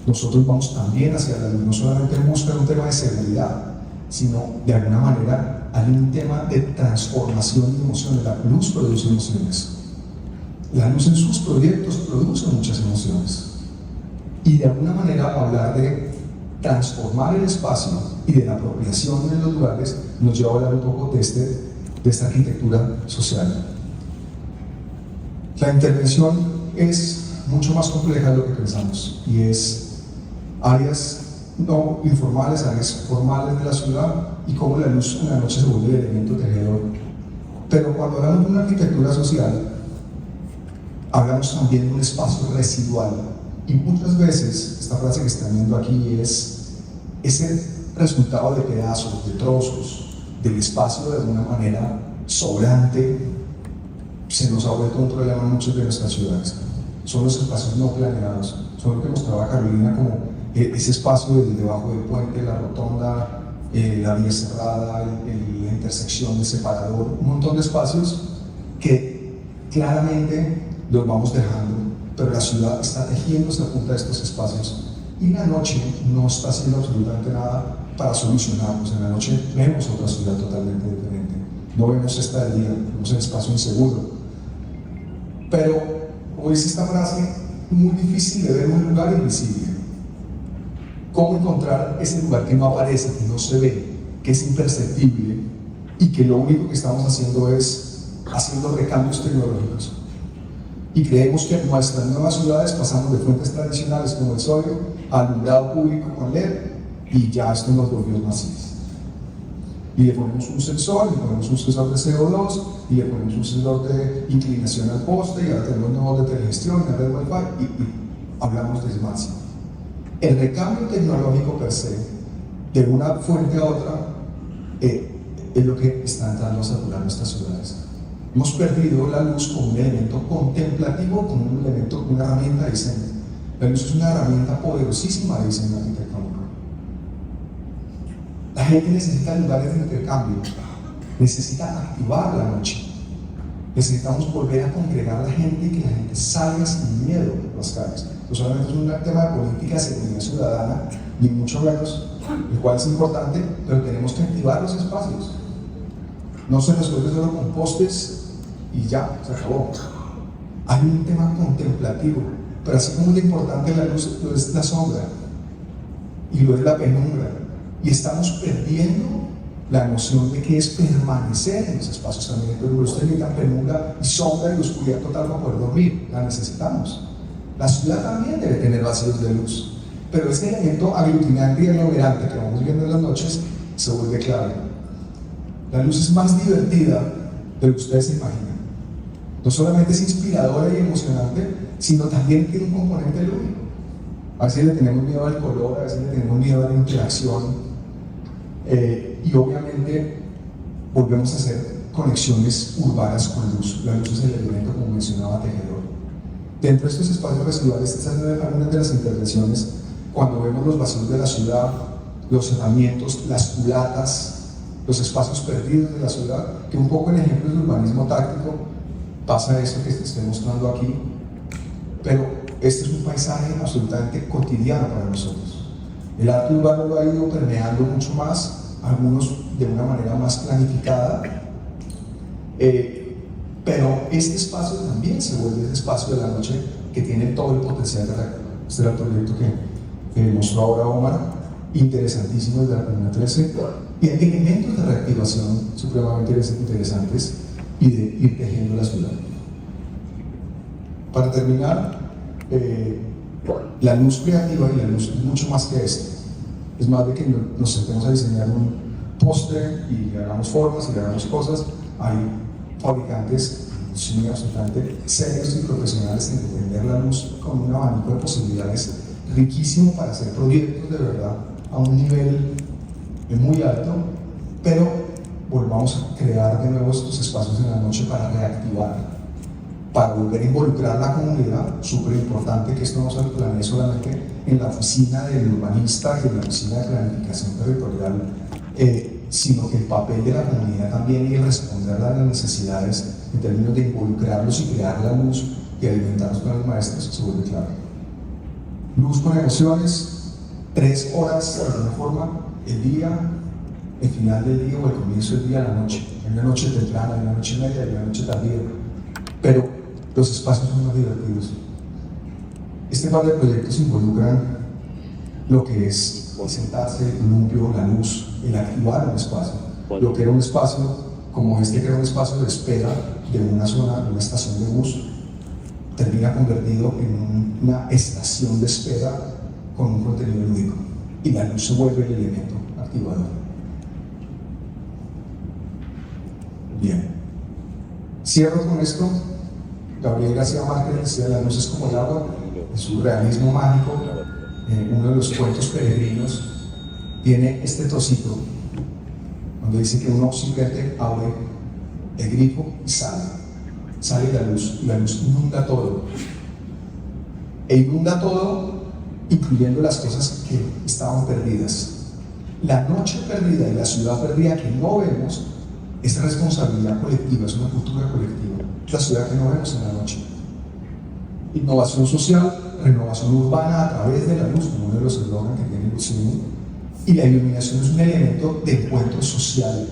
Speaker 5: Nosotros vamos también hacia la luz, no solamente en busca de un tema de seguridad, sino de alguna manera hay un tema de transformación de emociones. La luz produce emociones, la luz en sus proyectos produce muchas emociones, y de alguna manera hablar de transformar el espacio y de la apropiación de los lugares nos lleva a hablar un poco de esta arquitectura social. La intervención es mucho más compleja de lo que pensamos, y es áreas no informales, áreas formales de la ciudad, y cómo la luz en la noche se vuelve el elemento tejedor. Pero cuando hablamos de una arquitectura social, hablamos también de un espacio residual, y muchas veces esta frase que están viendo aquí es ese resultado de pedazos, de trozos del espacio de alguna manera sobrante. Se nos ha vuelto un problema en muchas de nuestras ciudades. Son los espacios no planeados, son lo que mostraba Carolina como ese espacio debajo del puente, la rotonda, la vía cerrada, la intersección, el separador, un montón de espacios que claramente los vamos dejando, pero la ciudad está tejiéndose a punta de estos espacios, y la noche no está haciendo absolutamente nada para solucionarlos. En la noche vemos otra ciudad totalmente diferente, no vemos esta del día, vemos el espacio inseguro. Pero, como dice esta frase, muy difícil de ver un lugar invisible. ¿Cómo encontrar ese lugar que no aparece, que no se ve, que es imperceptible, y que lo único que estamos haciendo es haciendo recambios tecnológicos. Y creemos que en nuestras nuevas ciudades pasamos de fuentes tradicionales como el sodio a alumbrado público con LED, y ya esto nos volvió masivos. Y le ponemos un sensor, le ponemos un sensor de CO2, y le ponemos un sensor de inclinación al poste, y ahora tenemos nuevos de telegestión, una red Wi-Fi, y hablamos de Smart City. El recambio tecnológico per se, de una fuente a otra, es lo que está entrando a saturar nuestras ciudades. Hemos perdido la luz como un elemento contemplativo, como un elemento, una herramienta de diseño. La luz es una herramienta poderosísima de diseño arquitectónico. La gente necesita lugares de intercambio, necesita activar la noche. Necesitamos volver a congregar a la gente y que la gente salga sin miedo a las calles. No solamente es un tema de política de seguridad ciudadana, ni mucho menos, el cual es importante, pero tenemos que activar los espacios. No se resuelve solo con postes y ya, se acabó. Hay un tema contemplativo, pero así como es importante la luz, lo es la sombra y lo es la penumbra. Y estamos perdiendo la noción de que es permanecer en los espacios también. Pero ustedes necesitan penumbra y sombra y oscuridad total para poder dormir. La necesitamos. La ciudad también debe tener vacíos de luz. Pero este elemento aglutinante y aglomerante que vamos viendo en las noches se vuelve clave. La luz es más divertida de lo que ustedes se imaginan. No solamente es inspiradora y emocionante, sino también tiene un componente lúdico. A veces le tenemos miedo al color, a veces le tenemos miedo a la interacción. Y obviamente volvemos a hacer conexiones urbanas con luz. La luz es el elemento, como mencionaba Tejedor. Dentro de estos espacios residuales, estas son algunas de las intervenciones. Cuando vemos los vacíos de la ciudad, los cerramientos, las culatas, los espacios perdidos de la ciudad, que un poco en ejemplos de urbanismo táctico pasa esto que te estoy mostrando aquí, pero este es un paisaje absolutamente cotidiano para nosotros. El arte urbano lo ha ido permeando mucho más, algunos de una manera más planificada, pero este espacio también se vuelve ese espacio de la noche que tiene todo el potencial de reactivar. Este era el proyecto que mostró ahora Omar, interesantísimo desde la Comuna 13, y hay elementos de reactivación supremamente interesantes y de ir tejiendo la ciudad. Para terminar, la luz creativa y la luz es mucho más que esto. Es más de que nos sentemos a diseñar un póster y le hagamos formas y le hagamos cosas. Hay fabricantes absolutamente serios y profesionales en entender la luz con un abanico de posibilidades riquísimo para hacer proyectos de verdad a un nivel muy alto, pero volvamos a crear de nuevo estos espacios en la noche para reactivar, para volver a involucrar a la comunidad. Súper importante que esto no se planee solamente en la oficina del urbanista y en la oficina de planificación territorial, sino que el papel de la comunidad también y responder a las necesidades en términos de involucrarlos y crear la luz y alimentarlos con los maestros se vuelve claro. Luz con emociones, 3 horas de alguna forma, el día, el final del día o el comienzo del día, la noche. Hay una noche temprana, hay una noche media, hay una noche tardía, pero los espacios son más divertidos. Este par de proyectos involucran lo que es sentarse, el columpio, la luz, el activar un espacio. Lo que era un espacio como este, que era un espacio de espera de una zona, de una estación de bus, termina convertido en una estación de espera con un contenido lúdico. Y la luz se vuelve el elemento activador. Bien. Cierro con esto. Gabriel García Márquez decía: la luz es como el agua. En su realismo mágico, uno de los cuentos peregrinos tiene este trocito donde dice que uno simplemente abre el grifo y sale la luz, y la luz inunda todo, e inunda todo, incluyendo las cosas que estaban perdidas. La noche perdida y la ciudad perdida que no vemos es responsabilidad colectiva, es una cultura colectiva, es la ciudad que no vemos en la noche. Innovación social, renovación urbana a través de la luz, como uno de los eslogans que tiene Lucini, y la iluminación es un elemento de encuentro social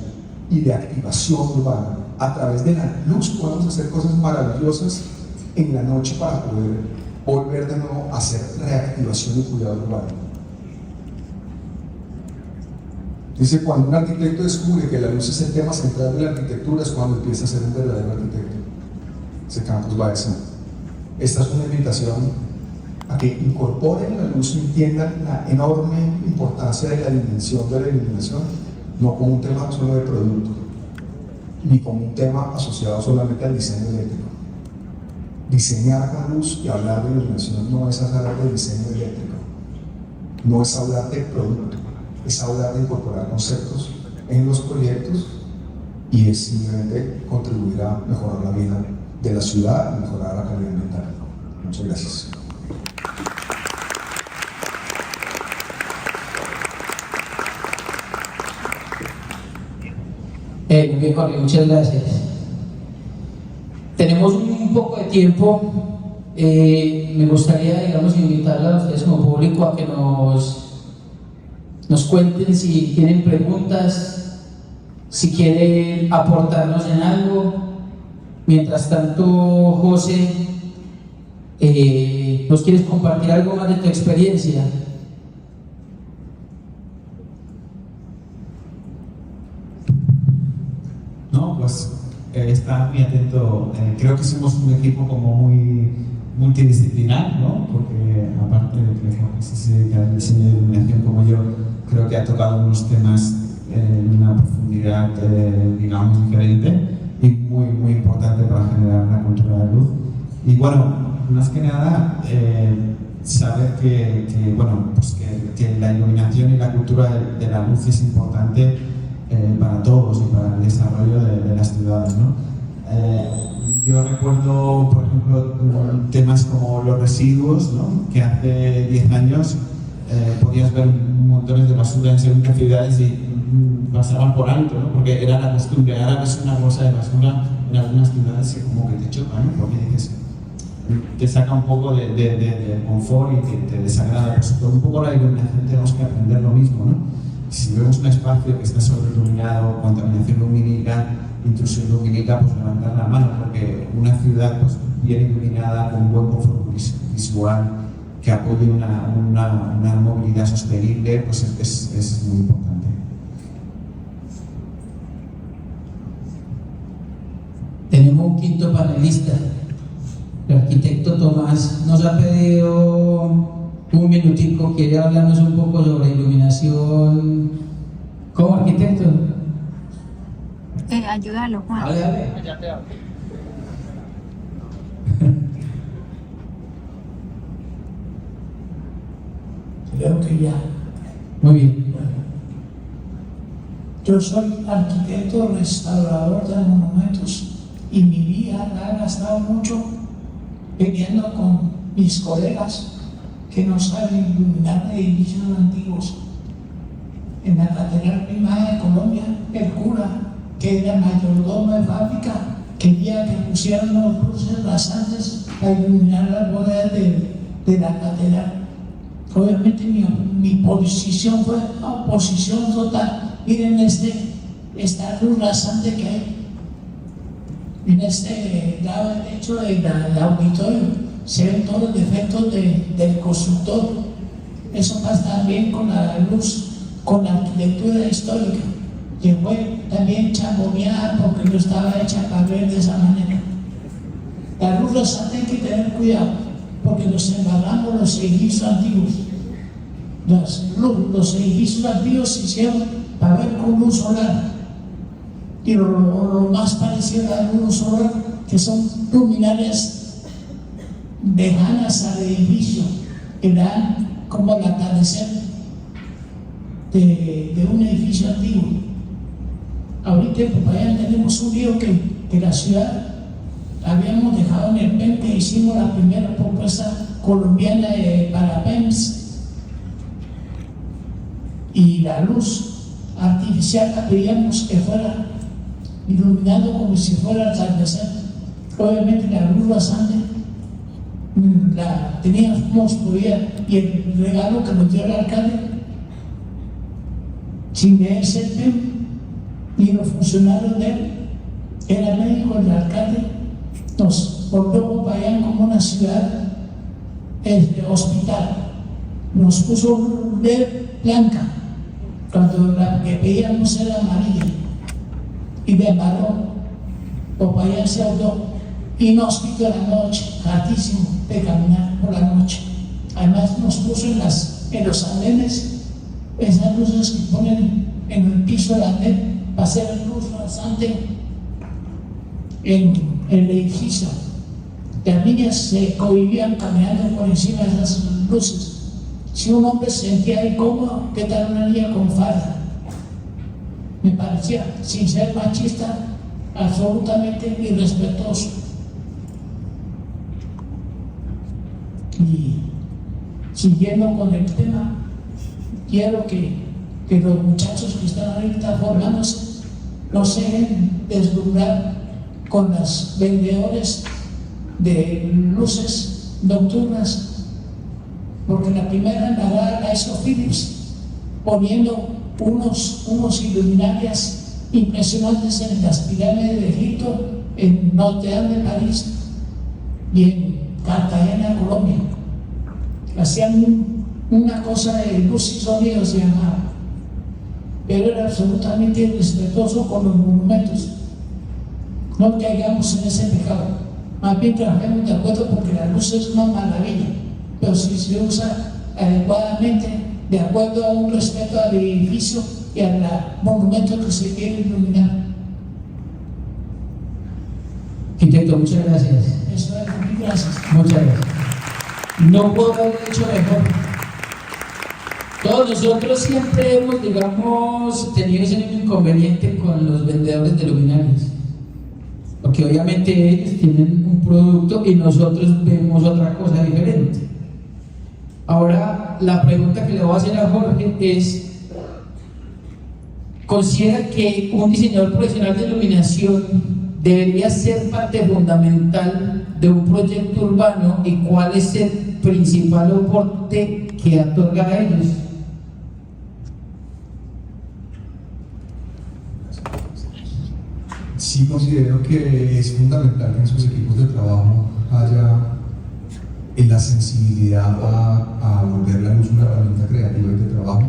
Speaker 5: y de activación urbana. A través de la luz podemos hacer cosas maravillosas en la noche para poder volver de nuevo a hacer reactivación y cuidado urbano. Dice, cuando un arquitecto descubre que la luz es el tema central de la arquitectura, es cuando empieza a ser un verdadero arquitecto. Dice Campos Baeza. Esta es una invitación a que incorporen la luz y entiendan la enorme importancia de la dimensión de la iluminación, no como un tema solo de producto, ni como un tema asociado solamente al diseño eléctrico. Diseñar con luz y hablar de iluminación no es hablar de diseño eléctrico, no es hablar de producto, es hablar de incorporar conceptos en los proyectos y es simplemente contribuir a mejorar la vida de la ciudad y mejorar la calidad ambiental. Muchas gracias.
Speaker 1: Muy bien, Jorge, muchas gracias. Tenemos un poco de tiempo. Me gustaría, digamos, invitarla a ustedes como público a que nos cuenten si tienen preguntas, si quieren aportarnos en algo. Mientras tanto, José, ¿nos quieres compartir algo más de tu experiencia?
Speaker 2: No, pues está muy atento. Creo que somos un equipo como muy multidisciplinar, ¿no? Porque aparte de que Jorge se dedica al diseño de iluminación como yo, creo que ha tocado unos temas en una profundidad, digamos, diferente y muy importante para generar una cultura de luz. Y bueno, más que nada, saber que la iluminación y la cultura de la luz es importante para todos y para el desarrollo de las ciudades, ¿no? Yo recuerdo, por ejemplo, temas como los residuos, ¿no? Que hace 10 años podías ver montones de basura en según ciudades y pasaban por alto, ¿no? Porque era la costumbre. Ahora ves una bolsa de basura en algunas ciudades y como que te choca, ¿no? Porque dices, te saca un poco de confort y te desagrada. Pues con un poco la iluminación tenemos que aprender lo mismo, ¿no? Si vemos un espacio que está sobreiluminado, contaminación lumínica, intrusión lumínica, pues levantar la mano, porque una ciudad pues, bien iluminada, con buen confort visual, que apoye una movilidad sostenible, pues es muy importante.
Speaker 1: Tenemos un quinto panelista. El arquitecto Tomás nos ha pedido un minutico, quiere hablarnos un poco sobre iluminación como arquitecto.
Speaker 6: Ayúdalo, Juan.
Speaker 1: Dale.
Speaker 7: Creo que ya.
Speaker 1: Muy bien.
Speaker 7: Bueno. Yo soy arquitecto restaurador de monumentos y mi vida la he gastado mucho peleando con mis colegas que no saben iluminar edificios antiguos. En la Catedral Primada de Colombia, el cura, que era mayordomo de fábrica, quería que pusieran los luces rasantes para iluminar las bodegas de la catedral. Obviamente mi posición fue oposición total. Miren esta luz rasante que hay en este lado derecho del auditorio. Se ven todos los defectos del constructor. Eso pasa también con la luz, con la arquitectura histórica, que fue también chamboneada porque no estaba hecha para ver de esa manera. La luz rasante hay que tener cuidado, porque nos embarramos los edificios antiguos. Los edificios antiguos se hicieron para ver con luz solar. Y lo más parecido a la luz solar, que son luminarias lejanas al edificio, que dan como el atardecer de un edificio antiguo. Ahorita en Popayán tenemos un río que la ciudad habíamos dejado en el PEM, que hicimos la primera propuesta colombiana para PEMS, y la luz artificial la pedíamos que fuera iluminando como si fuera el atardecer. Obviamente la luz rasante la teníamos todavía, y el regalo que nos dio el alcalde, sin leerse el PEM ni los funcionarios de él, era médico, el alcalde nos volvió Popayán como una ciudad hospital, nos puso LED blanca, cuando la que veíamos era amarilla, y me embarró, Popayán se ahogó, inhóspito la noche, hartísimo de caminar por la noche. Además nos puso en los andenes, esas luces que ponen en el piso del andén para hacer luz rasante en el edificio. Las niñas se convivían caminando por encima de esas luces. Si un hombre se sentía incómodo, ¿qué tal una niña con falda? Me parecía, sin ser machista, absolutamente irrespetuoso. Y siguiendo con el tema, quiero que los muchachos que están ahorita formándose no se dejen deslumbrar con las vendedores de luces nocturnas, porque la primera la hizo Philips, poniendo unos iluminarias impresionantes en las pirámides de Egipto, en Notre Dame de París y en Cartagena, Colombia. Hacían una cosa de luz y sonido, se llamaba, pero era absolutamente irrespetuoso con los monumentos. No caigamos en ese pecado, más bien trabajemos de acuerdo, porque la luz es una maravilla, pero si se usa adecuadamente, de acuerdo a un respeto al edificio y al monumento que se quiere iluminar.
Speaker 1: Arquitecto, muchas gracias.
Speaker 7: Eso es, gracias.
Speaker 1: Muchas gracias. No puedo haber hecho mejor. Todos nosotros siempre hemos, digamos, tenido ese mismo inconveniente con los vendedores de luminarias, porque obviamente ellos tienen un producto y nosotros vemos otra cosa diferente. Ahora, la pregunta que le voy a hacer a Jorge es: ¿considera que un diseñador profesional de iluminación debería ser parte fundamental de un proyecto urbano, y cuál es el principal aporte que otorga a ellos?
Speaker 5: Sí, considero que es fundamental que en sus equipos de trabajo haya la sensibilidad a volver la luz una herramienta creativa y de trabajo.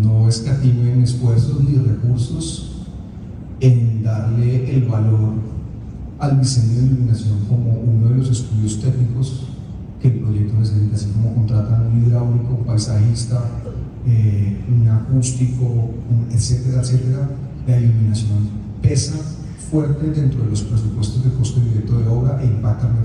Speaker 5: No escatimen esfuerzos ni recursos en darle el valor al diseño de iluminación como uno de los estudios técnicos que el proyecto necesita, así como contratan un hidráulico, un paisajista, un acústico, etcétera, etcétera. La iluminación pesa fuerte dentro de los presupuestos de costo directo de obra e impacta